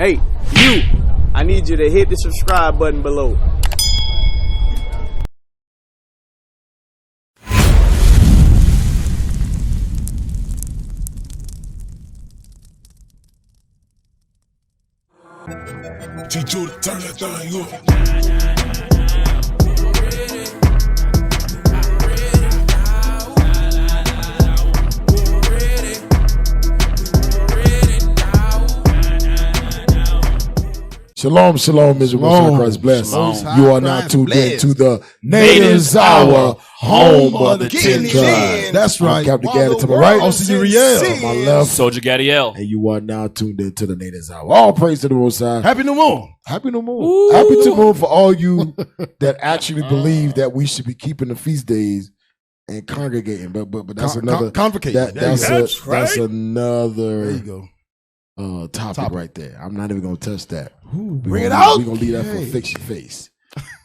Hey, you! I need you to hit the subscribe button below. Teach you to turn that thing up. Shalom, shalom, Israel, Christ bless. Shalom. You are now tuned in to the Natives Hour, home of the 10 tribes. That's right. I'm Captain Gaddy to my right. OC Riel. To my left. Soldier Gadiel. And you are now tuned in to the Natives Hour. All praise to the Most High. Happy New Moon. Happy New Moon. Happy New Moon for all you that actually believe that we should be keeping the feast days and congregating. But that's another convocation. That's another There you go. topic right there. I'm not even gonna touch that. Bring it out. We're gonna leave that for fix your face.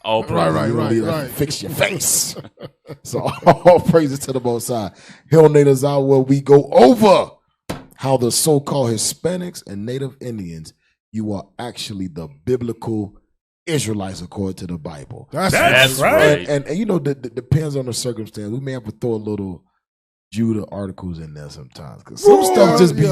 Oh, Right. Fix your face. So all praises to the Most High. Here on Natives Hour, where we go over how the so-called Hispanics and Native Indians, you are actually the biblical Israelites according to the Bible. That's right. And you know, it depends on the circumstance. We may have to throw a little Judah articles in there sometimes because some stuff just be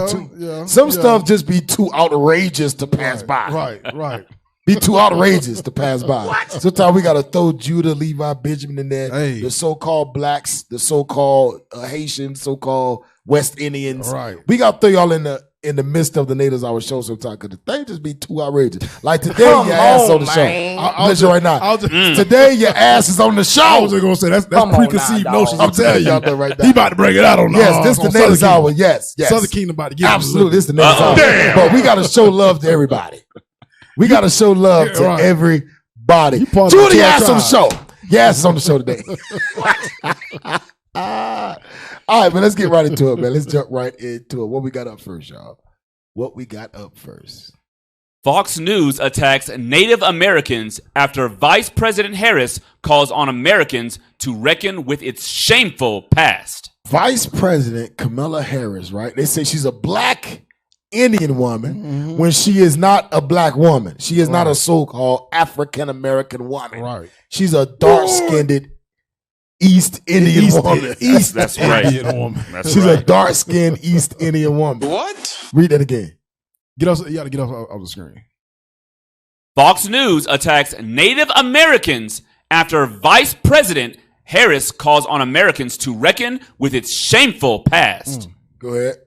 stuff just be too outrageous to pass by. Right. Be too outrageous to pass by. Sometimes we gotta throw Judah, Levi, Benjamin in there. Hey. The so-called blacks, the so-called Haitians, so-called West Indians. Right. We gotta throw y'all in the midst of the Natives Hour show sometimes because the thing just be too outrageous. Like today, your ass on the show. I'll let you right now. Today, your ass is on the show. I was just gonna say that's preconceived notions. I'm telling you, right now. he about to bring it out on. Yes, this is the Natives Hour. Yes. Southern Kingdom about to get absolutely. This is the Natives Hour. Damn. But we gotta show love to everybody. We gotta show love to everybody. Judah, your ass on the show. Your ass is on the show today. All right, man, let's get right into it, man. Let's jump right into it. What we got up first, y'all? What we got up first? Fox News attacks Native Americans after Vice President Harris calls on Americans to reckon with its shameful past. Vice President Kamala Harris, right? They say she's a black Indian woman when she is not a black woman. She is not a so-called African-American woman. Right. She's a dark-skinned East Indian woman. That's right. Indian woman. She's a dark-skinned East Indian woman. What? Read that again. You gotta get off the screen. Fox News attacks Native Americans after Vice President Harris calls on Americans to reckon with its shameful past. Go ahead.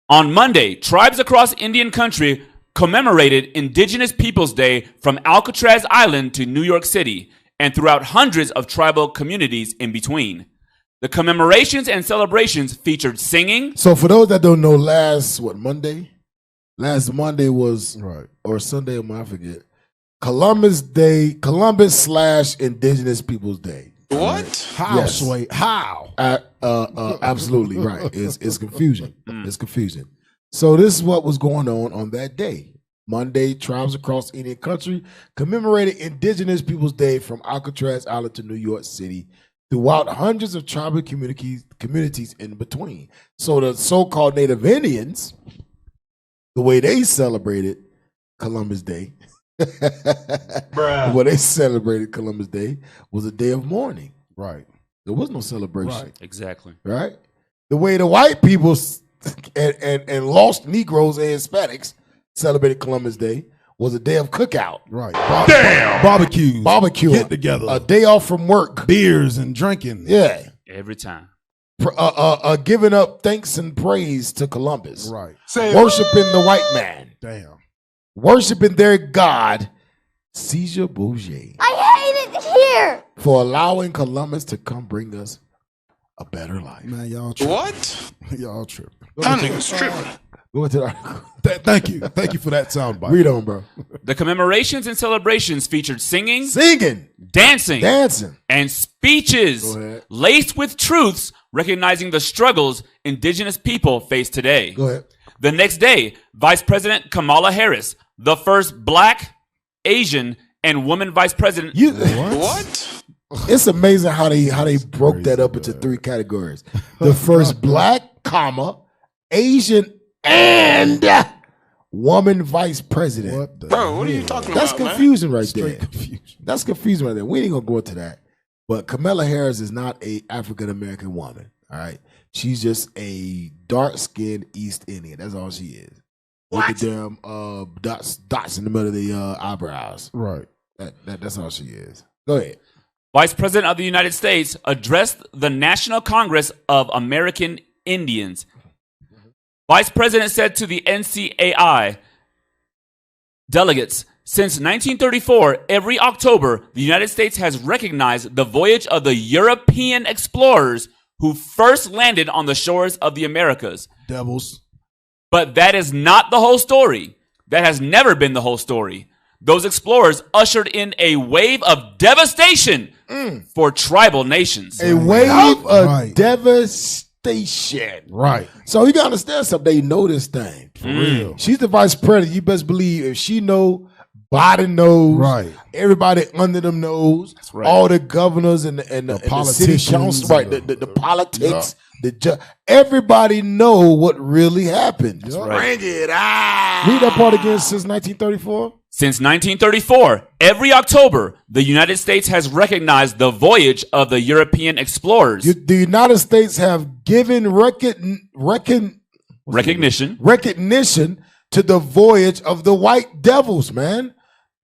On Monday, tribes across Indian country commemorated Indigenous Peoples Day from Alcatraz Island to New York City and throughout hundreds of tribal communities in between. The commemorations and celebrations featured singing. So for those that don't know, last Monday was, or Sunday, I forget, Columbus Day, Columbus/Indigenous Peoples Day. What? Right? How, yes. Sway? How? Absolutely right. It's confusion. It's confusion. So this is what was going on that day. Monday, tribes across Indian country commemorated Indigenous Peoples Day from Alcatraz Island to New York City throughout hundreds of tribal communities in between. So the so-called Native Indians, the way they celebrated Columbus Day, the way they celebrated Columbus Day was a day of mourning. Right. There was no celebration. Right. Exactly. Right? The way the white people and lost Negroes and Hispanics celebrated Columbus Day was a day of cookout. Right. Barbecue. Get together. A day off from work. Beers and drinking. Yeah. Every time. Giving up thanks and praise to Columbus. Right. Worshiping the white man. Damn. Worshiping their god, Caesar Borgia. I hate it here. For allowing Columbus to come bring us a better life. Man, y'all tripping. What? Y'all tripping. That nigga's tripping. Go into the article. Thank you. Thank you for that soundbite. Read on, bro. The commemorations and celebrations featured singing, dancing, and speeches laced with truths recognizing the struggles Indigenous people face today. Go ahead. The next day, Vice President Kamala Harris, the first black, Asian, and woman vice president. What? It's amazing how they broke that up into three categories. The first black, Asian, and woman vice president. What the Bro, what are you hell? talking That's about, confusing right Straight there. confusion. That's confusing right there. We ain't gonna go into that. But Kamala Harris is not a African American woman. All right, she's just a dark skinned East Indian. That's all she is. What? With the damn dots in the middle of the eyebrows. Right. That's all she is. Go ahead. Vice President of the United States addressed the National Congress of American Indians. Vice President said to the NCAI delegates, since 1934, every October, the United States has recognized the voyage of the European explorers who first landed on the shores of the Americas. Devils. But that is not the whole story. That has never been the whole story. Those explorers ushered in a wave of devastation for tribal nations. A wave of Right. devastation. Right. So you gotta understand something. They know this thing. For real. She's the vice president. You best believe if she know, Biden knows, Right. everybody under them knows, right. all the governors and the city politicians council, right? and The politics, everybody know what really happened. That's Bring it out. Read that part again. Since 1934. Since 1934, every October, the United States has recognized the voyage of the European explorers. The United States have given recognition to the voyage of the white devils, man.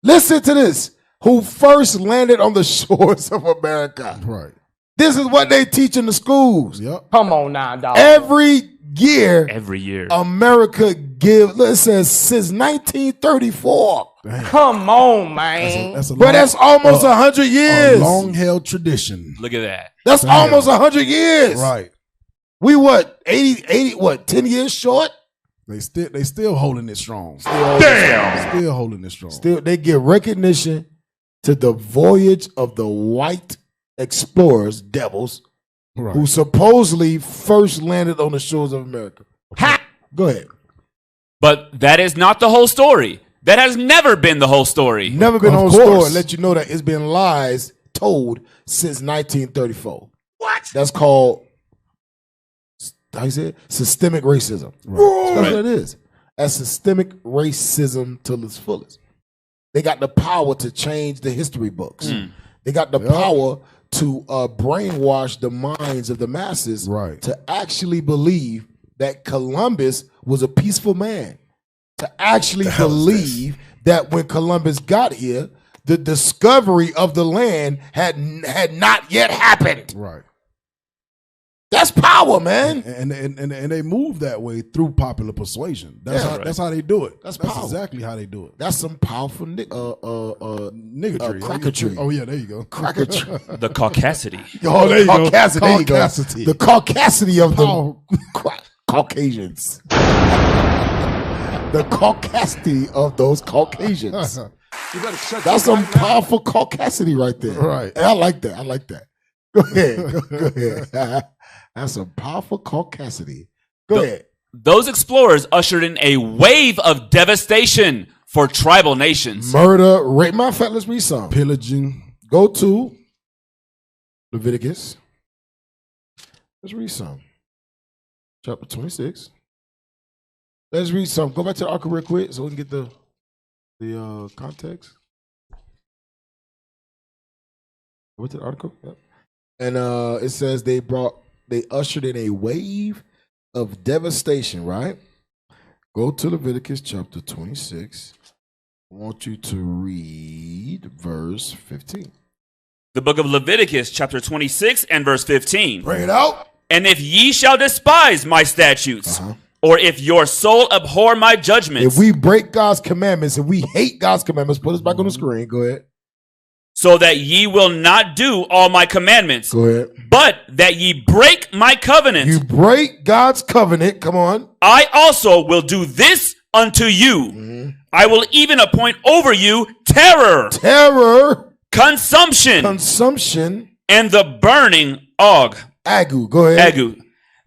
Listen to this. Who first landed on the shores of America. Right. This is what they teach in the schools. Yep. Come on now, dog. Every year, Every year. America it says since 1934. Come on, man. That's a But that's almost 100 years. long held tradition. Look at that. That's almost 100 years. Right. We what, 10 years short? They still holding it strong. Still holding it strong. Still, they give recognition to the voyage of the white explorers, devils, Right. who supposedly first landed on the shores of America. Ha! Go ahead. But that is not the whole story. That has never been the whole story. Never been Of on course. story. Let you know that it's been lies told since 1934. What? That's called, how you say it? Systemic racism. That's what it is. That's systemic racism till its fullest. They got the power to change the history books. They got the power to brainwash the minds of the masses Right. to actually believe that Columbus was a peaceful man. To actually believe that when Columbus got here, the discovery of the land had not yet happened. Right. That's power, man. And they move that way through popular persuasion. That's Yeah. how that's how they do it. That's That's power. exactly how they do it. That's some powerful Niggatry. crackatry. Oh yeah, there you go. crackatry. The caucasity. Oh, there you go. caucasity. There you go. Caucasity. The caucasity of Power. the Caucasians. The caucasity of those Caucasians. That's some powerful caucasity right there. Right. And I like that. I like that. Go ahead. Go ahead. That's some powerful caucasity. Go ahead. Those explorers ushered in a wave of devastation for tribal nations. Murder, rape. Matter of fact, let's read some. Pillaging. Go to Leviticus. Let's read some. Chapter 26. Let's read some. Go back to the article real quick so we can get the context. Go to the article. Yep. And it says they ushered in a wave of devastation, right? Go to Leviticus chapter 26. I want you to read verse 15. The book of Leviticus, chapter 26 and verse 15. Bring it out. And if ye shall despise my statutes, or if your soul abhor my judgments, If we break God's commandments, if we hate God's commandments, put us back on the screen. Go ahead. so that ye will not do all my commandments, Go ahead. but that ye break my covenant, You break God's covenant. Come on. I also will do this unto you. I will even appoint over you terror, Terror, consumption, consumption, and the burning agu. Go ahead. agu,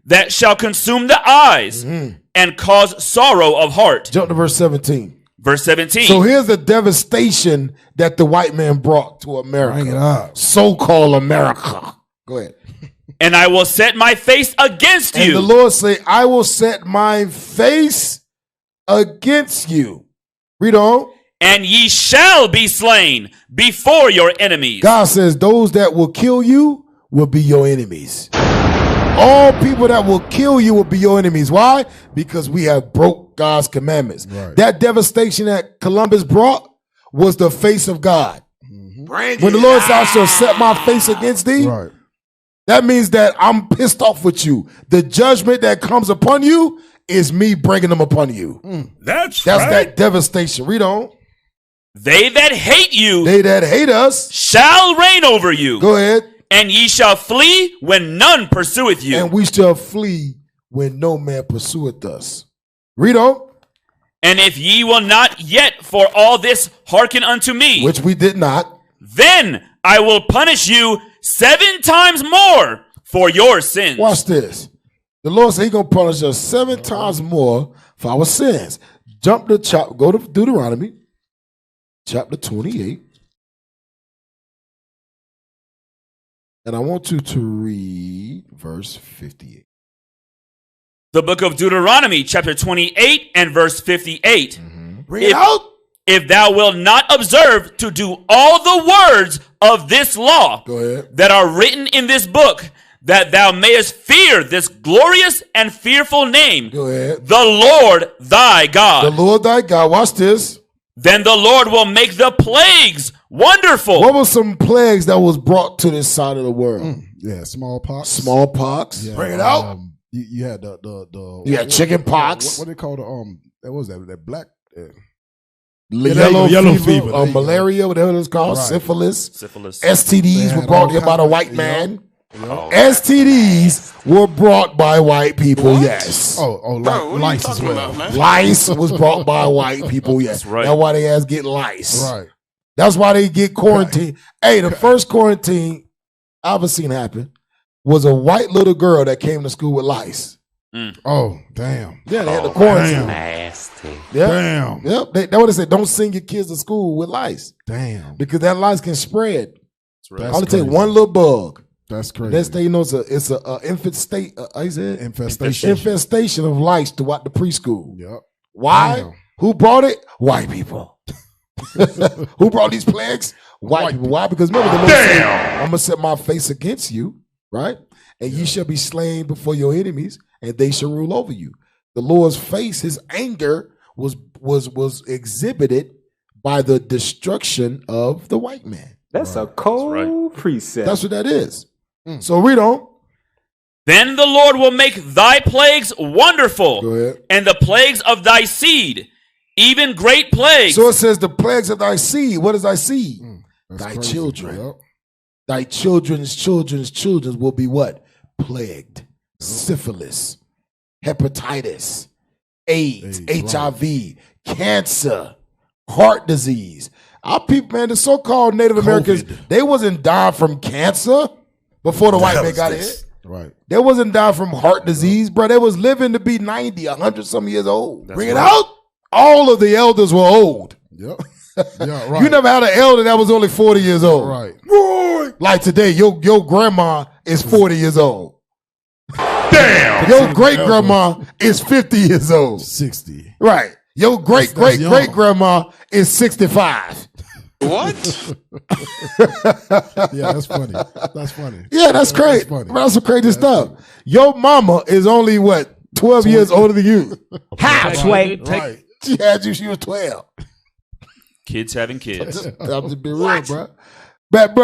that shall consume the eyes and cause sorrow of heart. Jump to verse 17. Verse 17. So here's the devastation that the white man brought to America. Bring it up. So-called America. Go ahead. And I will set my face against And you. the Lord say, I will set my face against you. Read on. And ye shall be slain before your enemies. God says those that will kill you will be your enemies. All people that will kill you will be your enemies. Why? Because we have broke God's commandments. Right. That devastation that Columbus brought was the face of God. When the Lord said, I shall set my face against thee, Right. that means that I'm pissed off with you. The judgment that comes upon you is me bringing them upon you. That's That devastation. Read on. They that hate you They that hate us, shall reign over you. go ahead, And ye shall flee when none pursueth you. and we shall flee when no man pursueth us. Read on. And if ye will not yet for all this hearken unto me, Which we did not. then I will punish you 7 times more for your sins. Watch this. The Lord said He's gonna punish us 7 times more for our sins. Go to Deuteronomy, chapter 28. And I want you to read verse 58. The book of Deuteronomy, chapter 28 and verse 58. Read it out. If thou wilt not observe to do all the words of this law Go ahead. that are written in this book, that thou mayest fear this glorious and fearful name, Go ahead. the Lord thy The God, Lord thy God, watch this. then the Lord will make the plagues wonderful. What were some plagues that was brought to this side of the world? Yeah, smallpox. Smallpox. Yeah, Bring it out. You had the You had chicken pox. What they call the that was that black Yellow fever. fever, There you go. malaria, whatever it's called, Right. syphilis. Syphilis. They STDs were had brought all here by the kinds- white Yep. man. STDs were brought by white people, yes. Lice as well. Lice was brought by white people, yes. right. That's why they ass get lice. Right. That's why they get quarantined. Hey, the first quarantine I ever seen happen was a white little girl that came to school with lice. Oh, damn. Yeah, they had to quarantine. Damn. Nasty. Yep. Damn. Yep. That's what they said. Don't send your kids to school with lice Damn. because that lice can spread. That's All it take crazy. one little bug. That's crazy. Next thing you know, it's a infant state. How you say it? Infestation. Infestation of lice throughout the preschool. Yep. Why? Damn. Who brought it? White people. Who brought these plagues? White people. Why? Because remember, the Lord said, I'm gonna set my face against you, right? And ye shall be slain before your enemies, and they shall rule over you. The Lord's face, His anger was exhibited by the destruction of the white man. That's a cold precept. That's what that is. So read on. Then the Lord will make thy plagues wonderful, Go ahead. and the plagues of thy seed, even great plagues. So it says the plagues of thy seed. What is thy seed? That's Thy crazy. children. Yep. Thy children's children will be what? Plagued. Syphilis, hepatitis, AIDS, AIDS, HIV, cancer, heart disease. Our people, man, the so-called Native Americans, they wasn't dying from cancer before the white man got here. Right. They wasn't dying from heart disease, bro. They was living to be 90, 100 some years old. Bring it out. All of the elders were old. Yep. Yeah, right. You never had an elder that was only 40 years old. Right. Like today, your grandma is 40 years old. Damn! Your great grandma is 50 years old. 60. Right. Your great That's young. great grandma is 65. What? Yeah, that's funny. That's funny. Yeah, that's great. funny. That's some crazy stuff. Your mama is only what? 12 years older than you. Halfway. Right. She had you, she was 12. Kids having kids. I'm just being real, bro. Back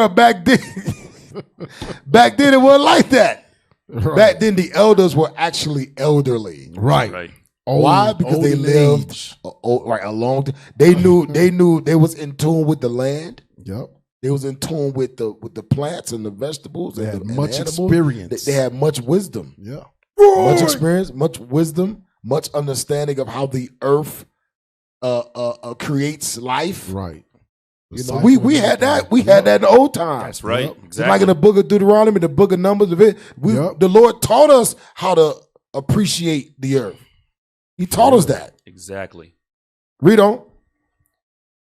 then it wasn't like that. Right. Back then the elders were actually elderly. Right. Right. Why? Because they Old lived age. a long time. They knew they was in tune with the land. Yep. They was in tune with the plants and the vegetables. They and had the much animals. experience. They had much wisdom, Yeah. much experience, much wisdom, much understanding of how the earth creates life. Right. You know, we had that. We had that in the old times. That's right. Yep. Exactly. Like in the book of Deuteronomy, the book of Numbers, the Lord taught us how to appreciate the earth. He taught us that. Exactly. Read on.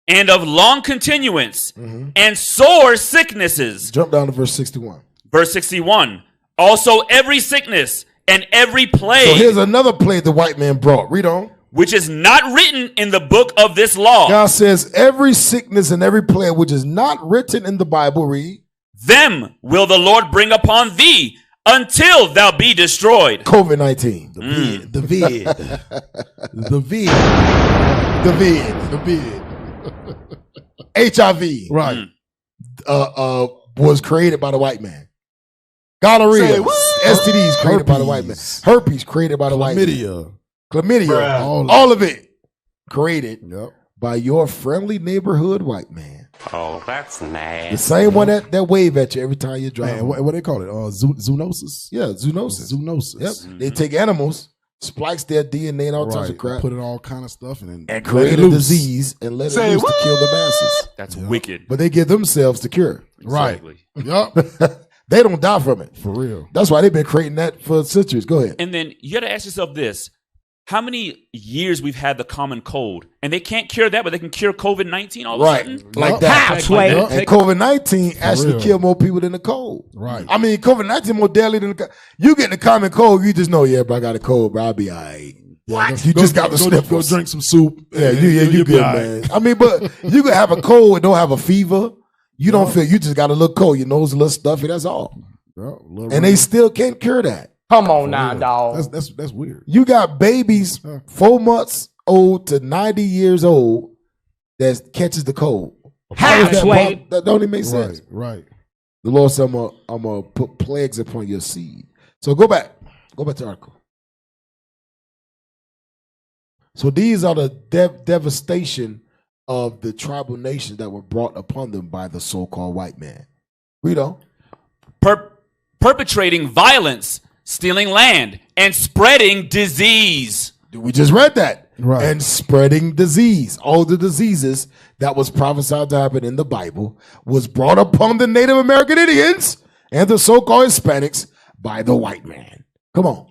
And of long continuance and sore sicknesses. Jump down to verse 61. Verse 61. Also every sickness and every plague. So here's another plague the white man brought. Read on. which is not written in the book of this law. God says, every sickness and every plague which is not written in the Bible, read. Them will the Lord bring upon thee until thou be destroyed. COVID-19. The vid. The vid. The vid. HIV. Right. Was created by the white man. Gonorrhea. STDs created by the white man. Herpes created by the white man. Chlamydia. All of it created by your friendly neighborhood white man. Oh, that's nasty. The same one that wave at you every time you drive. Man, what they call it? Zoonosis? Yeah, zoonosis. Zoonosis. Yep. They take animals, splice their DNA and all types of crap, put in all kind of stuff, and create a disease and let it loose to kill the masses. That's wicked. But they give themselves the cure. Exactly. Right. Yep. They don't die from it. For real. That's why they've been creating that for centuries. Go ahead. And then you got to ask yourself this. How many years we've had the common cold? And they can't cure that, but they can cure COVID-19 all of a sudden? Like that. And COVID-19 actually killed more people than the cold. Right. I mean, COVID-19 more deadly than the cold. You get the common cold, you just know, bro, I got a cold, bro. I'll be all right. What? You just got the sniffles. Go drink some soup. Yeah, you good, man. I mean, but you can have a cold and don't have a fever. You don't feel, you just got a little cold. Your nose a little stuffy, that's all. And they still can't cure that. Come on now, dog. That's weird. You got babies 4 months old to 90 years old that catches the cold. That don't even make sense. Right. The Lord said, I'm gonna put plagues upon your seed. So go back to the article. So these are the devastation of the tribal nations that were brought upon them by the so-called white man. Read on. Perpetrating violence, stealing land, and spreading disease. We just read that. Right. And spreading disease. All the diseases that was prophesied to happen in the Bible was brought upon the Native American Indians and the so-called Hispanics by the white man. Come on.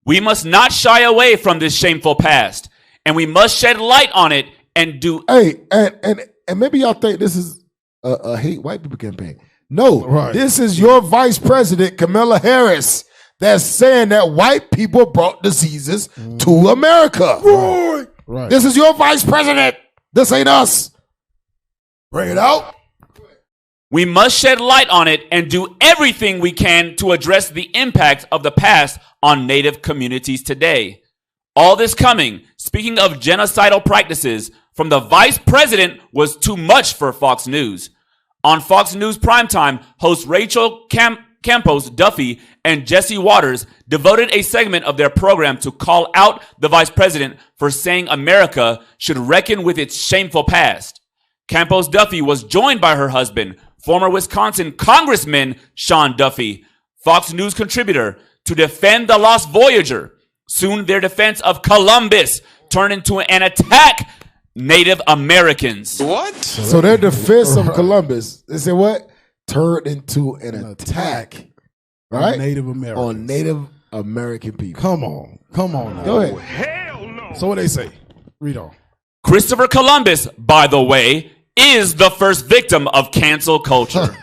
We must not shy away from this shameful past, and we must shed light on it and do. Hey, and maybe y'all think this is a hate white people campaign. No, This is your vice president, Kamala Harris, that's saying that white people brought diseases to America. Right. This is your vice president. This ain't us. Bring it out. We must shed light on it and do everything we can to address the impact of the past on Native communities today. All this coming, speaking of genocidal practices, from the vice president was too much for Fox News. On Fox News Primetime, host Rachel Campos Duffy and Jesse Waters devoted a segment of their program to call out the vice president for saying America should reckon with its shameful past. Campos Duffy was joined by her husband, former Wisconsin Congressman Sean Duffy, Fox News contributor, to defend the lost Voyager. Soon their defense of Columbus turned into an attack Native Americans. What? So their defense of Columbus, they said what? Turned into an attack, right? On Native American people. Come on now. Go ahead. Hell no. So what they say? Read on. Christopher Columbus, by the way, is the first victim of cancel culture.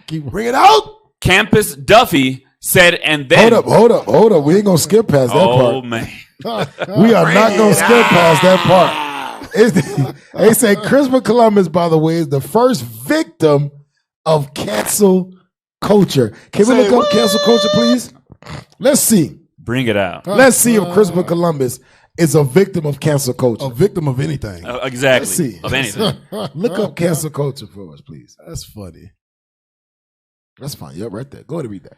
Bring it out. Campus Duffy said, and then... Hold up. We ain't going to skip past that part. Oh, man. We are not going to skip past that part. They say Christopher Columbus, by the way, is the first victim of cancel culture. Can we look up cancel culture, please? Let's see. Bring it out. Let's see if Christopher Columbus is a victim of cancel culture. A victim of anything. Exactly. Let's see. Of anything. Look up cancel culture for us, please. That's funny. That's fine. Yep, right there. Go ahead and read that.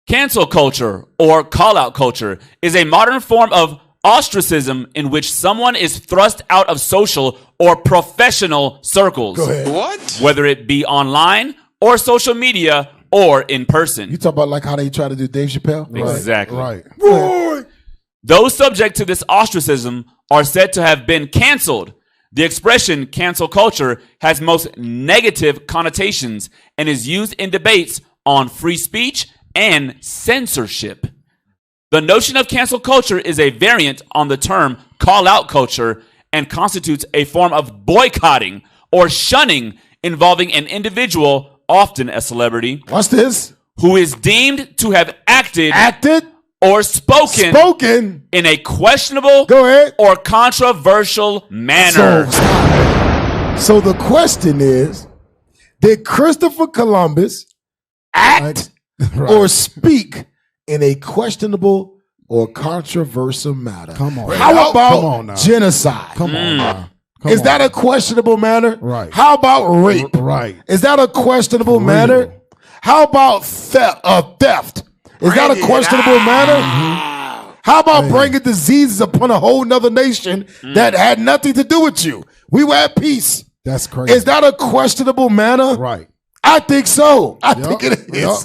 Cancel culture, or call-out culture, is a modern form of ostracism in which someone is thrust out of social or professional circles. Go ahead. What? Whether it be online or social media or in person. You talk about like how they try to do Dave Chappelle? Exactly. Right. Those subject to this ostracism are said to have been canceled. The expression cancel culture has most negative connotations and is used in debates on free speech and censorship. The notion of cancel culture is a variant on the term call-out culture and constitutes a form of boycotting or shunning involving an individual, often a celebrity, Watch this. who is deemed to have acted or spoken in a questionable Go ahead. or controversial manner. So the question is, did Christopher Columbus act Right. or speak in a questionable or controversial matter? Come on. How about Come on now. genocide? Come on now. Come Is on. that a questionable matter? Right. How about rape? Right. Is that a questionable matter? How about theft? Is that a questionable matter? How about bringing diseases upon a whole nother nation that had nothing to do with you? We were at peace. That's crazy. Is that a questionable matter? right? I think so. I think it is.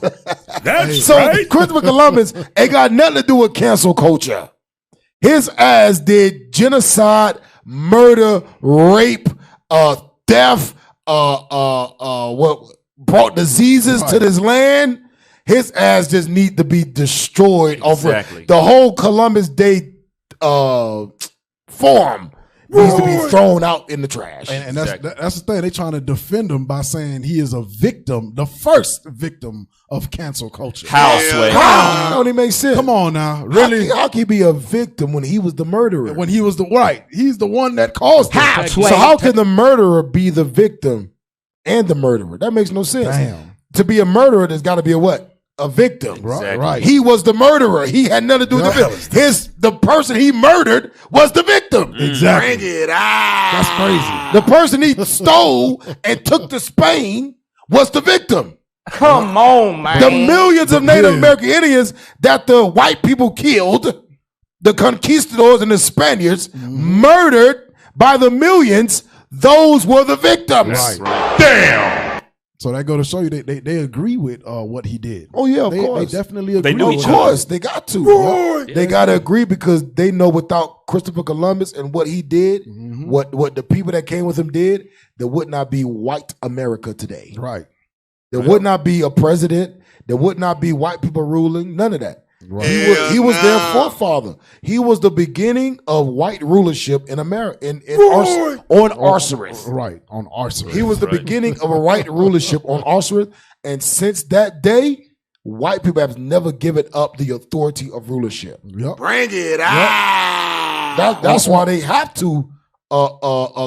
That's So right. Christopher Columbus ain't got nothing to do with cancel culture. His ass did genocide, murder, rape, theft, what brought diseases to this land. His ass just need to be destroyed. Exactly. The whole Columbus Day forum needs to be thrown out in the trash. And that's the thing. They trying to defend him by saying he is a victim, the first victim of cancel culture. How, Sway? How? That don't even make sense. Come on now, really? How can he be a victim when he was the murderer? When he was he's the one that caused it. So how can the murderer be the victim and the murderer? That makes no sense. Damn. To be a murderer, there's got to be a what? A victim. Exactly. Right. He was the murderer. He had nothing to do with the victim. The person he murdered was the victim. Exactly. Bring it out. That's crazy. The person he stole and took to Spain was the victim. Come on, man. The millions of Native American Indians that the white people killed, the conquistadors and the Spaniards murdered by the millions, those were the victims. Right. Damn. So that go to show you they agree with what he did. Oh yeah, of They course. definitely agree. They knew Of each course, they got to. They got to agree because they know without Christopher Columbus and what he did, what the people that came with him did, there would not be white America today. Right. There would not be a president. There would not be white people ruling. None of that. Right. He was their forefather. He was the beginning of white rulership in America, on Osiris. Right. On arson. He was the beginning of a white rulership on Osiris. And since that day, white people have never given up the authority of rulership. Yep. Bring it out. That's why they have to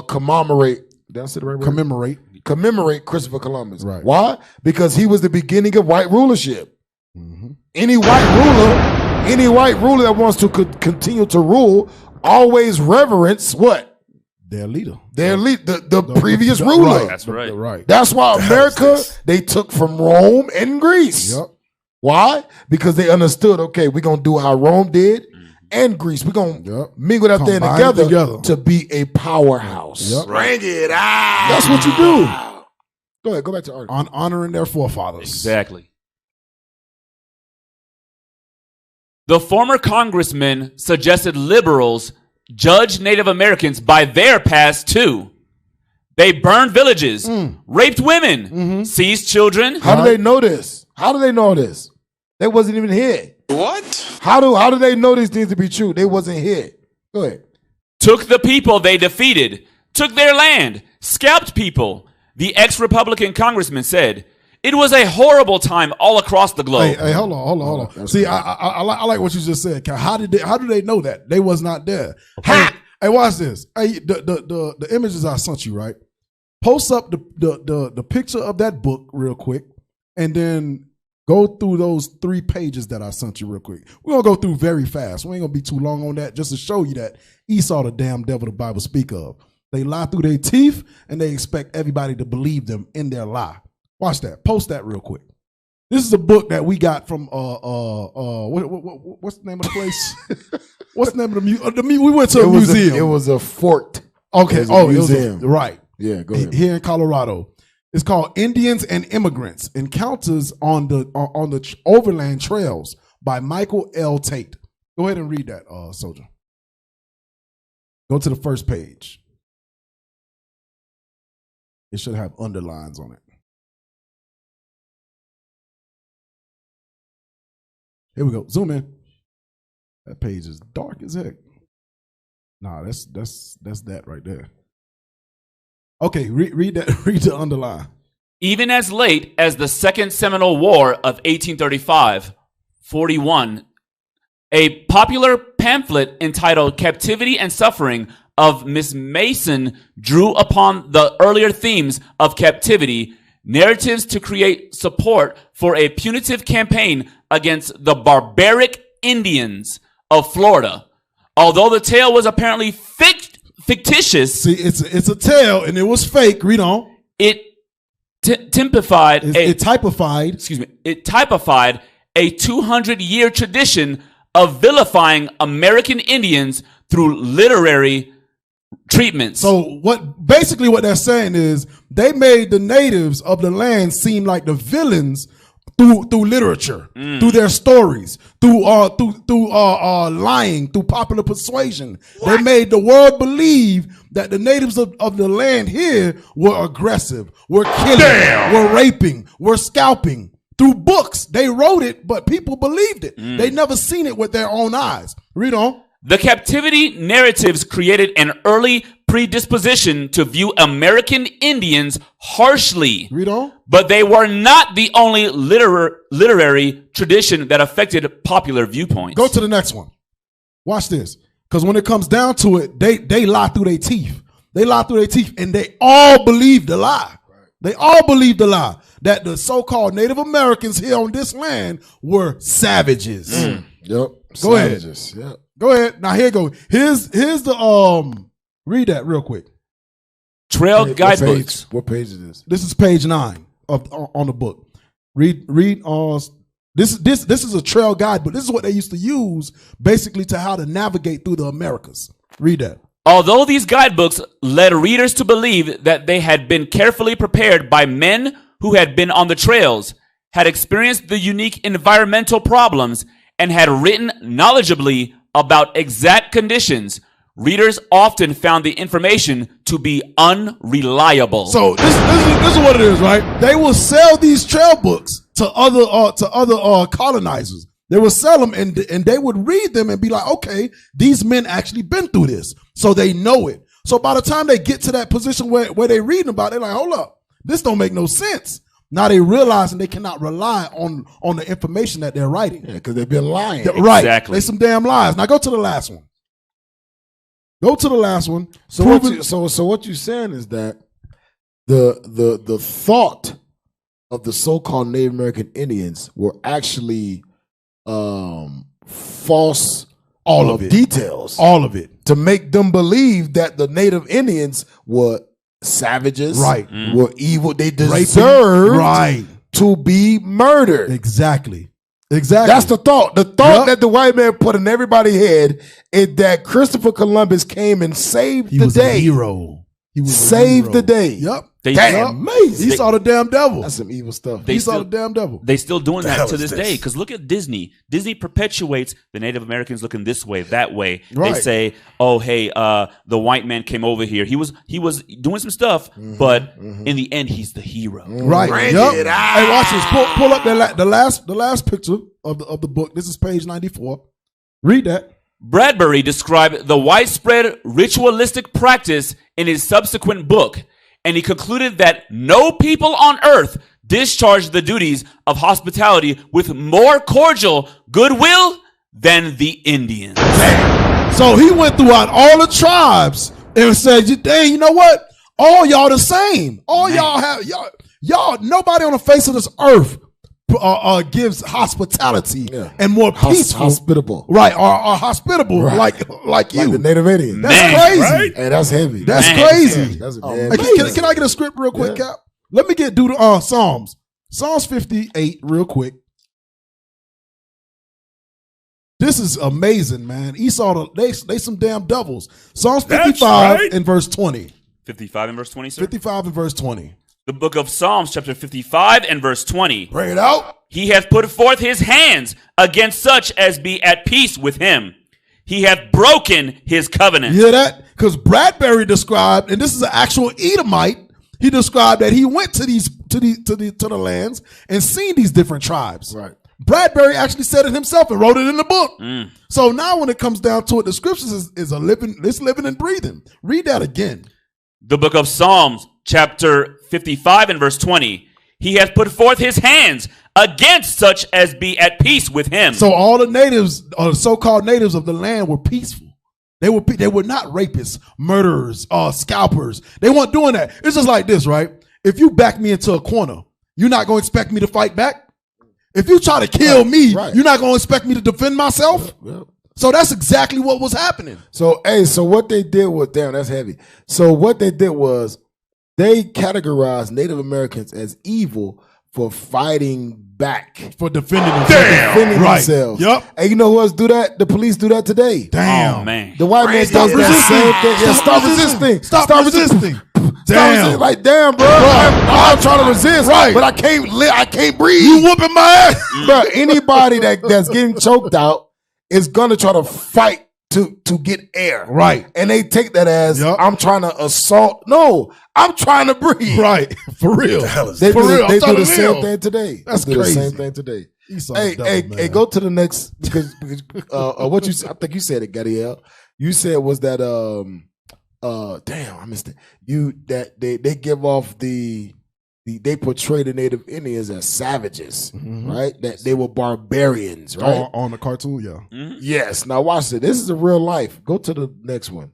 commemorate. Did I say the right word? Commemorate Christopher Columbus. Right. Why? Because he was the beginning of white rulership. Any white ruler that wants to continue to rule always reverence what? Their leader. The previous ruler. Right. That's right. Right. That's why America, they took from Rome and Greece. Yep. Why? Because they understood, okay, we're going to do how Rome did and Greece. We're going to mingle that thing Combine it together to be a powerhouse. Yep. Bring it out. That's what you do. Go ahead. Go back to art. On honoring their forefathers. Exactly. The former congressman suggested liberals judge Native Americans by their past too. They burned villages, raped women, seized children. How do they know this? How do they know this? They wasn't even here. What? How do they know these things to be true? They wasn't here. Go ahead. Took the people they defeated, took their land, scalped people. The ex-Republican congressman said, "It was a horrible time all across the globe." Hey, hold on. See, I like what you just said. How do they know that they was not there? Hey, watch this. Hey, the images I sent you, right? Post up the picture of that book real quick, and then go through those 3 pages that I sent you real quick. We're gonna go through very fast. We ain't gonna be too long on that, just to show you that Esau, the damn devil the Bible speak of. They lie through their teeth, and they expect everybody to believe them in their lie. Watch that. Post that real quick. This is a book that we got from what's the name of the place? What's the name of the museum? We went to a museum. It was a fort. Okay. It was a museum. Right. Yeah, go ahead. Here in Colorado. It's called Indians and Immigrants: Encounters on the Overland Trails by Michael L. Tate. Go ahead and read that, soldier. Go to the first page. It should have underlines on it. Here we go. Zoom in. That page is dark as heck. Nah, that's that right there. Okay, read that. Read the underline. Even as late as the Second Seminole War of 1835, 41 A popular pamphlet entitled Captivity and Suffering of Miss Mason drew upon the earlier themes of captivity, narratives to create support for a punitive campaign against the barbaric Indians of Florida. Although the tale was apparently fictitious. See, it's a tale and it was fake. Read on. It typified It typified a 200-year tradition of vilifying American Indians through literary treatments. So what they're saying is they made the natives of the land seem like the villains through literature, through their stories, through lying, through popular persuasion. What? They made the world believe that the natives of the land here were aggressive, were killing, were raping, were scalping. Through books, they wrote it, but people believed it. They never seen it with their own eyes. Read on. The captivity narratives created an early predisposition to view American Indians harshly. Read on. But they were not the only literary tradition that affected popular viewpoints. Go to the next one. Watch this. Because when it comes down to it, they lie through their teeth. They lie through their teeth, and they all believe the lie. They all believe the lie that the so-called Native Americans here on this land were savages. Yep. Go ahead. Yep. Go ahead. Now here you go. Here's the read that real quick. Trail guidebooks. What page is this? This is page 9 on the book. Read this is a trail guide, but this is what they used to use basically to how to navigate through the Americas. Read that. Although these guidebooks led readers to believe that they had been carefully prepared by men who had been on the trails, had experienced the unique environmental problems, and had written knowledgeably about exact conditions, readers often found the information to be unreliable. So this is what it is, right? They will sell these trail books to other colonizers. They would sell them and they would read them and be like, okay, these men actually been through this. So they know it. So by the time they get to that position where they reading about it, they're like, hold up, this don't make no sense. Now they realizing they cannot rely on the information that they're writing. Yeah, because they've been lying. Right. Exactly. They some damn lies. Now go to the last one. Go to the last one. So what you're saying is that the thought of the so-called Native American Indians were actually false details. All of it. To make them believe that the Native Indians were savages, right? Were evil. They deserved to be murdered. Exactly. That's the thought. The thought that the white man put in everybody's head is that Christopher Columbus came and saved the day. A hero. He was saved the day. Yep. Damn, amazing. He saw the damn devil. That's some evil stuff. He saw the damn devil. They still doing that to this this? day. Because look at Disney. Disney perpetuates the Native Americans looking this way, that way. Right. They say, "Oh, hey, the white man came over here. He was doing some stuff, but in the end, he's the hero." Right. Yep. Hey, watch this. Pull up the last picture of the book. This is page 94. Read that. Bradbury described the widespread ritualistic practice in his subsequent book, and he concluded that no people on earth discharged the duties of hospitality with more cordial goodwill than the Indians. So he went throughout all the tribes and said, dang, you know what? All y'all the same. All y'all have, y'all, nobody on the face of this earth gives hospitality and more peaceful, hospitable, right? Are hospitable, like you, like the Native Indians. That's crazy. Right? And that's heavy. That's crazy. Yeah, that's can I get a script real quick, Cap? Let me do the Psalms. Psalms 58 real quick. This is amazing, man. Esau, they some damn devils. Psalms 55 and verse 20. 55 and verse 20, sir? 55 and verse 20. The book of Psalms, chapter 55 and verse 20. Bring it out. He hath put forth his hands against such as be at peace with him. He hath broken his covenant. You hear that? Because Bradbury described, and this is an actual Edomite, he described that he went to the lands and seen these different tribes. Right. Bradbury actually said it himself and wrote it in the book. So now when it comes down to it, the scriptures is living and breathing. Read that again. The book of Psalms, chapter 55 and verse 20. He hath put forth his hands against such as be at peace with him. So all the natives, or the so-called natives of the land, were peaceful. They were not rapists, murderers, scalpers. They weren't doing that. It's just like this, right? If you back me into a corner, you're not going to expect me to fight back. If you try to kill me, you're not going to expect me to defend myself. So that's exactly what was happening. So, so what they did was, damn, that's heavy. So what they did was they categorized Native Americans as evil for fighting back. For defending themselves. Yep. And you know who else do that? The police do that today. Damn. Oh, man. The white man does that same thing. Stop resisting. Stop resisting. Damn. Like, damn, bro. I'm trying to resist, but I can't breathe. You whooping my ass. Bro, anybody that's getting choked out is gonna try to fight to get air. Right. And they take that as I'm trying to assault. No, I'm trying to breathe. Right. For real. They do the same thing today. That's they do crazy. The same thing today. Hey, go to the next because what you said, I think you said it, Gadiel. You said was that damn, I missed it. That they give off they portray the Native Indians as savages, right? That they were barbarians, right? On the cartoon, yeah. Mm-hmm. Yes. Now watch it. This is a real life. Go to the next one.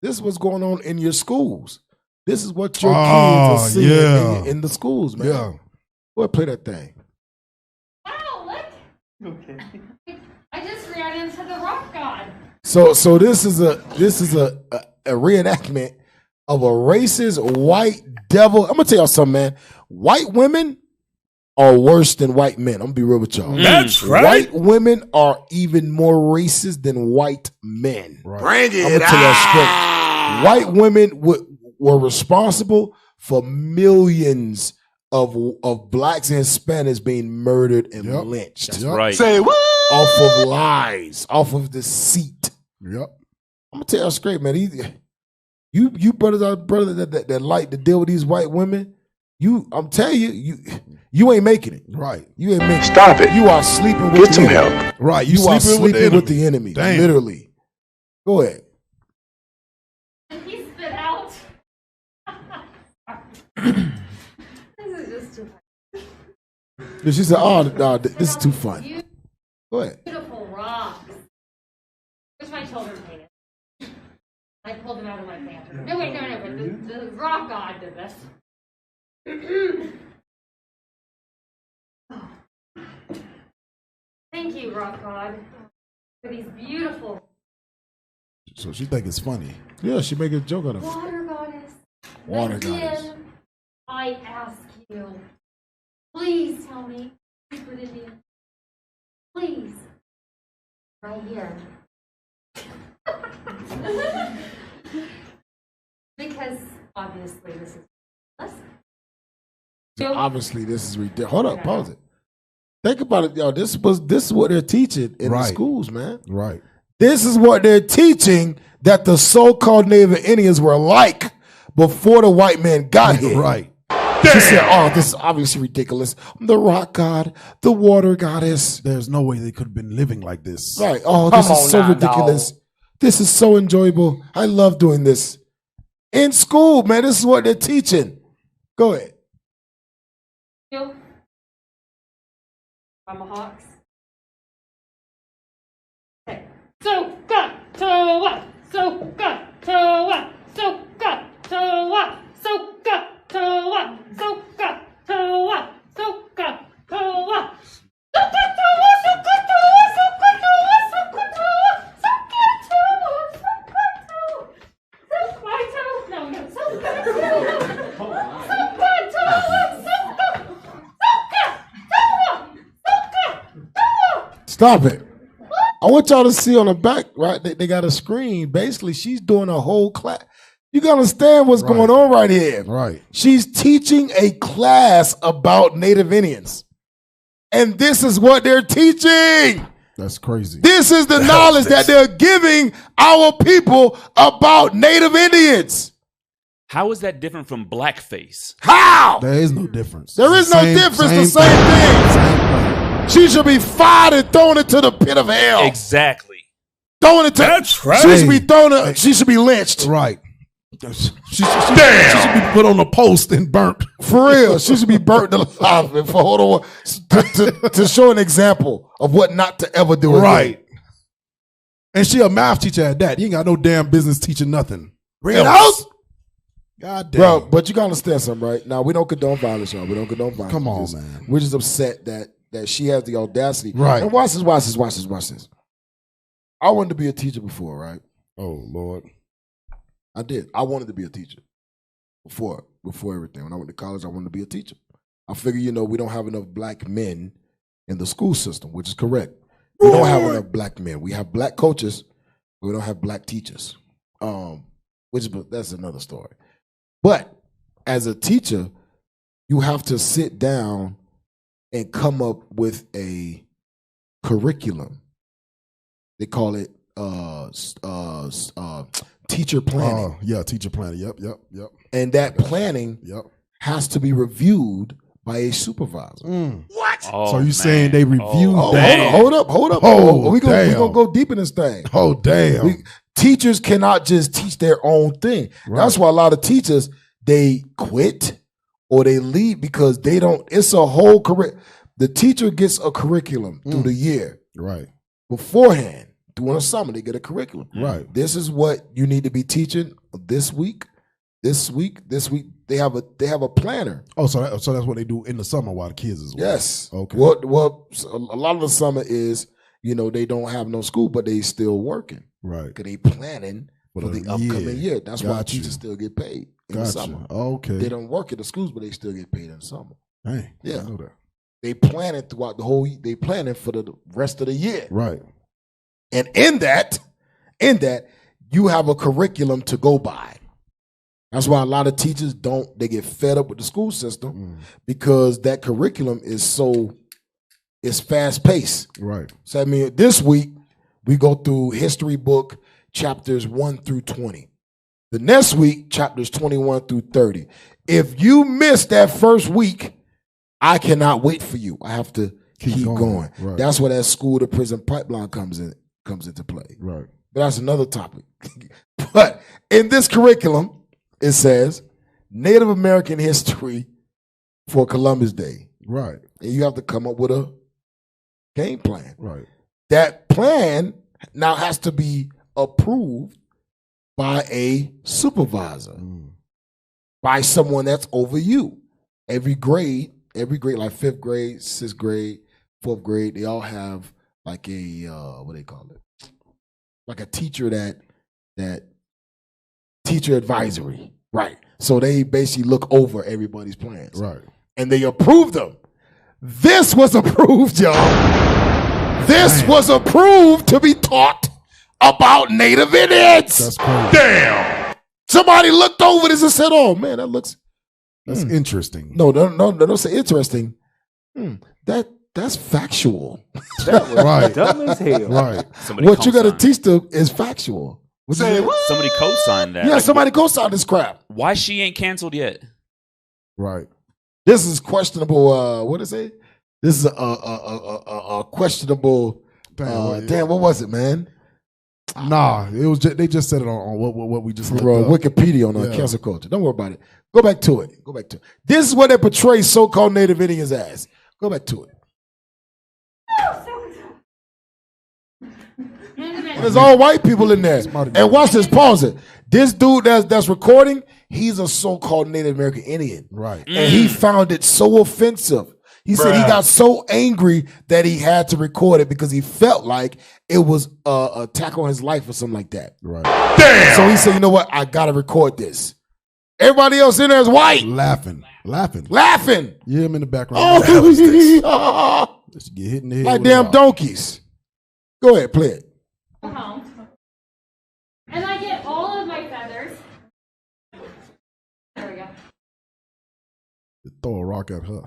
This is what's going on in your schools. This is what your kids are seeing in the schools, man. Yeah. Go ahead, play that thing. Wow, look. Okay. I just ran into the rock god. So this is a reenactment of a racist white devil. I'm gonna tell y'all something, man. White women are worse than white men. I'm gonna be real with y'all. That's right. White women are even more racist than white men. Right. Bring it. I'm gonna tell y'all straight. White women were responsible for millions of blacks and Hispanics being murdered and lynched. That's right. Say what? Off of lies, off of deceit. Yep. I'm gonna tell y'all straight, man. You brothers out that like to deal with these white women. I'm telling you ain't making it. Right. You ain't making it. Stop it. You are sleeping with Get some help. Right. You are sleeping with the enemy. Damn. Literally. Go ahead. And he spit out. This is just too funny. She said, "Oh, no, this is too fun." Go ahead. Beautiful rocks. Which my children hated. I pulled them out of my pantry. No, wait, no, but the rock god did this. Thank you, rock god, for these beautiful So she think it's funny. Yeah, she make a joke out of it. water goddess. Water Again, goddess. I ask you, please tell me, secret Indian. Please. Right here. Because obviously this is lesson. Obviously, this is ridiculous. Hold up, pause it. Think about it, y'all. This is what they're teaching in the schools, man. Right. This is what they're teaching that the so-called Native Indians were like before the white man got here. Right. She said, "Oh, this is obviously ridiculous. The rock god, the water goddess. There's no way they could have been living like this." Right. Oh, this is so ridiculous. This is so enjoyable. I love doing this in school, man. This is what they're teaching. Go ahead. You. Tomahawks. Okay. So good to what? So good to what? So good to what? So good to what? So good to what? So good to what? So good to what? So good to what? So good to what? So good to what? So good to what? So good to what? So my toe? No, so good to what? So good to what? So good. Stop it. I want y'all to see on the back, right? They got a screen. Basically, she's doing a whole class. You gotta understand what's going on right here. Right. She's teaching a class about Native Indians. And this is what they're teaching. That's crazy. This is the knowledge that they're giving our people about Native Indians. How is that different from blackface? How? There is no difference. There is no difference. The same thing. Same thing. She should be fired and thrown into the pit of hell. Exactly. Thrown into. That's right. She should be thrown. She should be lynched. Right. She should be put on a post and burnt. For real, she should be burnt alive. And for hold on, to show an example of what not to ever do. Right. Again. And she a math teacher at that. You ain't got no damn business teaching nothing. Bring it out. God damn. Bro, but you gotta understand something, right? Now we don't condone violence, y'all. We don't condone violence. Come on, man. We're just upset that she has the audacity. Right. And watch this. I wanted to be a teacher before, right? Oh Lord. I did. I wanted to be a teacher before everything. When I went to college, I wanted to be a teacher. I figured, we don't have enough black men in the school system, which is correct. We don't have enough black men. We have black coaches, but we don't have black teachers. That's another story. But as a teacher, you have to sit down and come up with a curriculum. They call it teacher planning. Yeah, teacher planning. Yep. And that planning has to be reviewed by a supervisor. What? Oh, so you saying they reviewed that? Hold up. We're going to go deep in this thing. Oh, damn. Teachers cannot just teach their own thing. Right. That's why a lot of teachers, they quit or they leave because they don't. It's a whole the teacher gets a curriculum through the year. Right. Beforehand. During the summer, they get a curriculum. Right. This is what you need to be teaching this week. They have a planner. Oh, so that's what they do in the summer while the kids is working. Yes. Okay. Well, a lot of the summer is, they don't have no school, but they still working. Right. Because they planning for the upcoming year. That's why teachers still get paid in the summer. Okay. They don't work at the schools, but they still get paid in the summer. Hey, yeah. I know that. They planning throughout the whole. They planning for the rest of the year. Right. And in that, you have a curriculum to go by. That's why a lot of teachers they get fed up with the school system because that curriculum is fast paced. Right. So this week we go through history book chapters 1 through 20. The next week, chapters 21 through 30. If you miss that first week, I cannot wait for you. I have to keep going. Right. That's where that school to prison pipeline comes into play. Right. But that's another topic. But in this curriculum, it says Native American history for Columbus Day. Right. And you have to come up with a game plan. Right. That plan now has to be approved by a supervisor, by someone that's over you. Every grade, like 5th grade, 6th grade, 4th grade, they all have like a what do they call it? Like a teacher that teacher advisory, right? So they basically look over everybody's plans, right? And they approve them. This was approved, y'all. This was approved to be taught about Native Indians. That's crazy. Damn. Somebody looked over this and said, "Oh man, that's interesting." No, don't say interesting. That's factual. That was right. dumb as hell. Right. What you got to teach them is factual. Somebody co-signed that. Yeah, somebody co-signed this crap. Why she ain't canceled yet? Right. This is questionable. What is it? This is a questionable. Damn, what was it, man? Nah, it was. They just said it on what we just Wikipedia on cancel culture. Don't worry about it. Go back to it. This is what they portray so-called Native Indians as. Go back to it. There's all white people in there. And watch this, pause it. This dude that's recording, he's a so-called Native American Indian. Right. And he found it so offensive. He said he got so angry that he had to record it because he felt like it was an attack on his life or something like that. Right. Damn. So he said, you know what? I got to record this. Everybody else in there is white. Laughing. You hear him in the background. Just get hit in the head. Like damn donkeys. Go ahead, play it. Home. And I get all of my feathers. There we go. Throw a rock at her.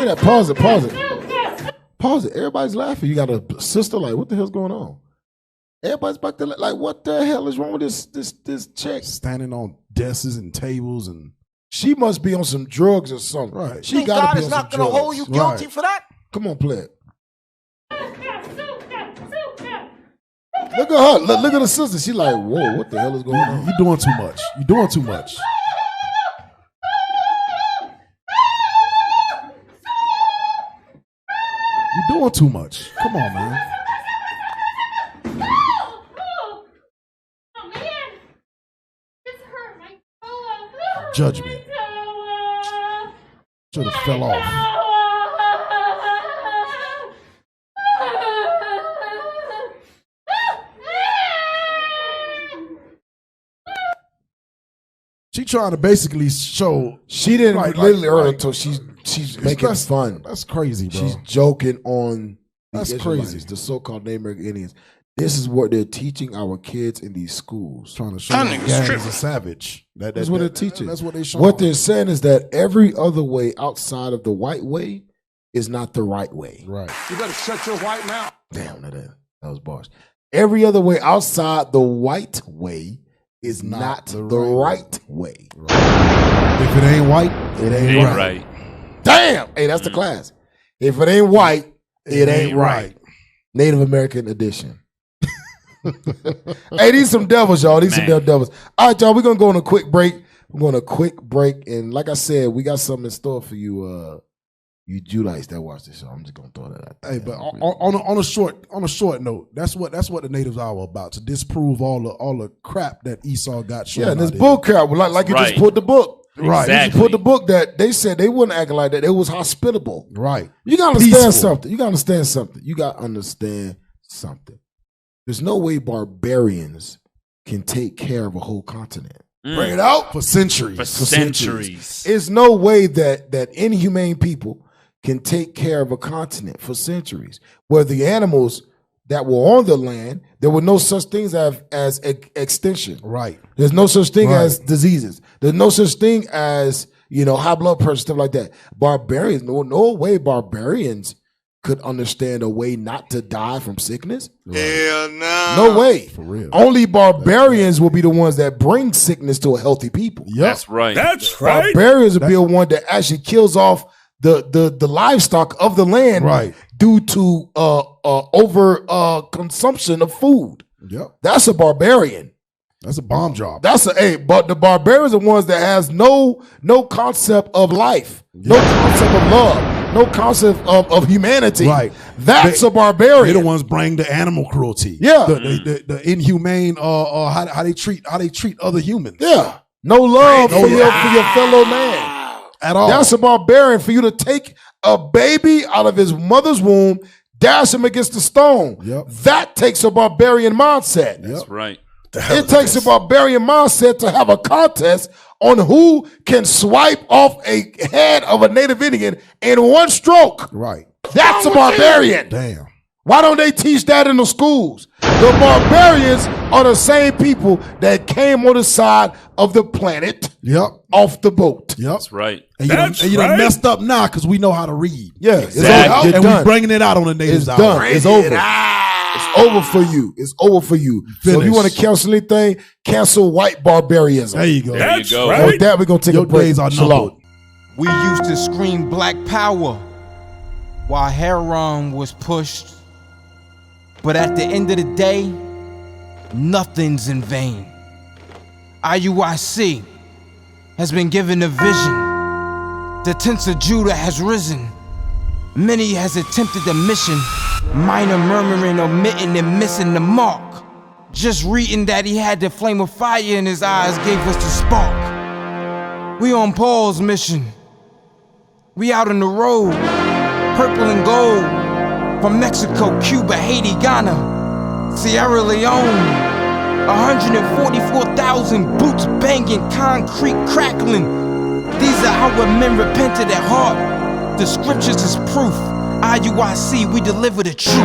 Say that. Pause it. Pause it. Pause it. Everybody's laughing. You got a sister like, what the hell's going on? Everybody's back there like, what the hell is wrong with this chick? Standing on desks and tables, and she must be on some drugs or something. Right. She got God be is on not some going to drugs. hold you guilty for that? Come on, play it. Look at her. Look at the sister. She like, whoa, what the hell is going on? You're doing too much. You're doing too much. You're doing too much. Come on, man. Judgment. Should have fell off. She trying to basically show she didn't literally hurt until she's making that's, fun. That's crazy, bro. She's joking on the That's Israelites, crazy. the so-called Native American Indians. This is what they're teaching our kids in these schools. Trying to show them gang is a savage. That's what they're teaching. That's what they showing. What they're saying is that every other way outside of the white way is not the right way. Right. You better shut your white mouth. Damn, that was bars. Every other way outside the white way is not the right way. If it ain't white, it ain't right. Damn. Hey, that's the class. If it ain't white, it ain't right. Native American edition. Hey, these some devils, y'all. These some damn devils. All right, y'all, we're going to go on a quick break. We're going on a quick break. And like I said, we got something in store for you, you Julites that watch this show. I'm just going to throw that out there. Hey, but on a short note, that's what the natives are about, to disprove all the crap that Esau got shown. Yeah, and this bull crap, like you just put the book. Right. You just put the book that they said they wouldn't act like that. It was hospitable. Right. You got to understand something. You got to understand something. You got to understand something. There's no way barbarians can take care of a whole continent. Bring it out for centuries. For centuries. There's no way that inhumane people can take care of a continent for centuries. Where the animals that were on the land, there were no such things as extinction. Right. There's no such thing as diseases. There's no such thing as, high blood pressure, stuff like that. Barbarians, no way barbarians could understand a way not to die from sickness. Hell no. No way. For real. Only barbarians will be the ones that bring sickness to a healthy people. Yep. That's right. That's right. Barbarians will be the one that actually kills off the livestock of the land due to over consumption of food. Yep. That's a barbarian. That's a bomb job. But the barbarians are ones that has no concept of life, no concept of love, no concept of humanity. Right. That's a barbarian. They're the ones bring the animal cruelty. Yeah. The inhumane how they treat other humans. Yeah. No love for your fellow man at all. That's a barbarian. For you to take a baby out of his mother's womb, dash him against the stone. Yep. That takes a barbarian mindset. That's right. It takes a barbarian mindset to have a contest on who can swipe off a head of a Native Indian in one stroke. Right. That's a barbarian. Damn. Why don't they teach that in the schools? The barbarians are the same people that came on the side of the planet off the boat. Yep. That's right. And you done messed up now because we know how to read. Yeah. Exactly. And we're bringing it out on the natives. It's done. It's over. It's over for you. It's over for you. So if you want to cancel anything, cancel white barbarism. There you go. There you go. And with that, we're going to take Your a break. days are Shalom. numbered. We used to scream black power while heroin was pushed. But at the end of the day, nothing's in vain. IUIC has been given a vision. The tents of Judah has risen. Many has attempted the mission. Minor murmuring, omitting, and missing the mark. Just reading that he had the flame of fire in his eyes gave us the spark. We on Paul's mission. We out on the road, purple and gold. From Mexico, Cuba, Haiti, Ghana, Sierra Leone. 144,000 boots banging, concrete crackling. These are our men repented at heart. The scriptures is proof. IUIC, we deliver the truth.